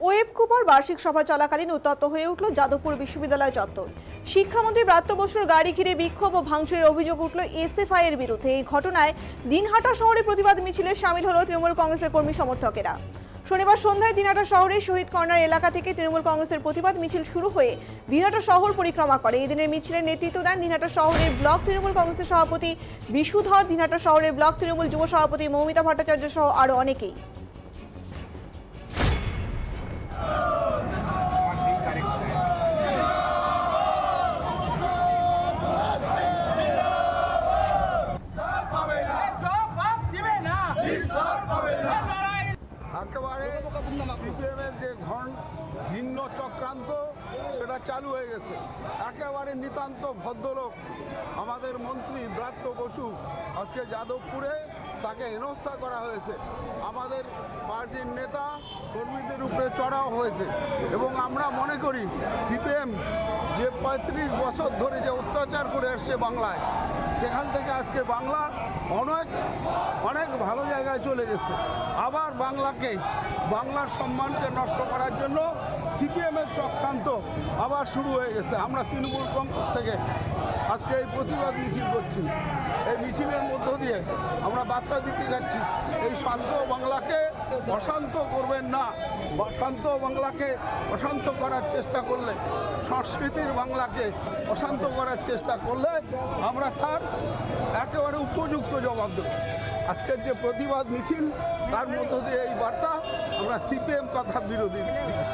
Web Cooper বার্ষিক সভা চলাকালীন উত্তপ্ত হয়ে উঠল যাদবপুর বিশ্ববিদ্যালয় চত্বর। শিক্ষামন্ত্রী ব্রাত্য বসুর গাড়ি ঘিরে বিক্ষোভ ও ভাঙচুরের অভিযোগ উঠল এসএফআই এর বিরুদ্ধে। এই ঘটনায় দিনহাটা শহরে প্রতিবাদ মিছিলে সামিল হল তৃণমূল কংগ্রেসের কর্মী সমর্থকেরা। শনিবার সন্ধ্যায় দিনহাটা শহরে শহীদ কর্নার এলাকা থেকে তৃণমূল কংগ্রেসের প্রতিবাদ মিছিল শুরু হয়ে দিনহাটা শহর পরিক্রমা করে। এই দিনের মিছিলের নেতৃত্ব দেন দিনহাটা শহরের ব্লক তৃণমূল কংগ্রেসের সভাপতি বিশুধর, দিনহাটা শহরের ব্লক তৃণমূল যুব সভাপতি মৌমিতা ভট্টাচার্য সহ আরো অনেকেই। একেবারে সিপিএমের যে ঘৃণ্য চক্রান্ত সেটা চালু হয়ে গেছে। একেবারে নিতান্ত ভদ্রলোক আমাদের মন্ত্রী ব্রাত্য বসু আজকে যাদবপুরে তাকে হেনস্থা করা হয়েছে। আমাদের পার্টির নেতা কর্মীদের উপরে চড়াও হয়েছে এবং আমরা মনে করি সিপিএম যে ৩৫ বছর ধরে যে অত্যাচার করে আসছে বাংলায়, সেখান থেকে আজকে বাংলা অনেক ভালো জায়গায় চলে গেছে। আবার বাংলার সম্মানকে নষ্ট করার জন্য সিপিএমের চক্রান্ত আবার শুরু হয়ে গেছে। আমরা তৃণমূল কংগ্রেস থেকে আজকে এই প্রতিবাদ মিছিল করছি। এই মিছিলের মধ্য দিয়ে আমরা বার্তা দিতে যাচ্ছি, এই শান্ত বাংলাকে অশান্ত করবেন না। শান্ত বাংলাকে অশান্ত করার চেষ্টা করলে, সংস্কৃতির বাংলাকে অশান্ত করার চেষ্টা করলে আমরা তার একেবারে উপযুক্ত জবাব দেব। আজকের যে প্রতিবাদ মিছিল তার মধ্য দিয়ে এই বার্তা আমরা সিপিএম তথা বিরোধী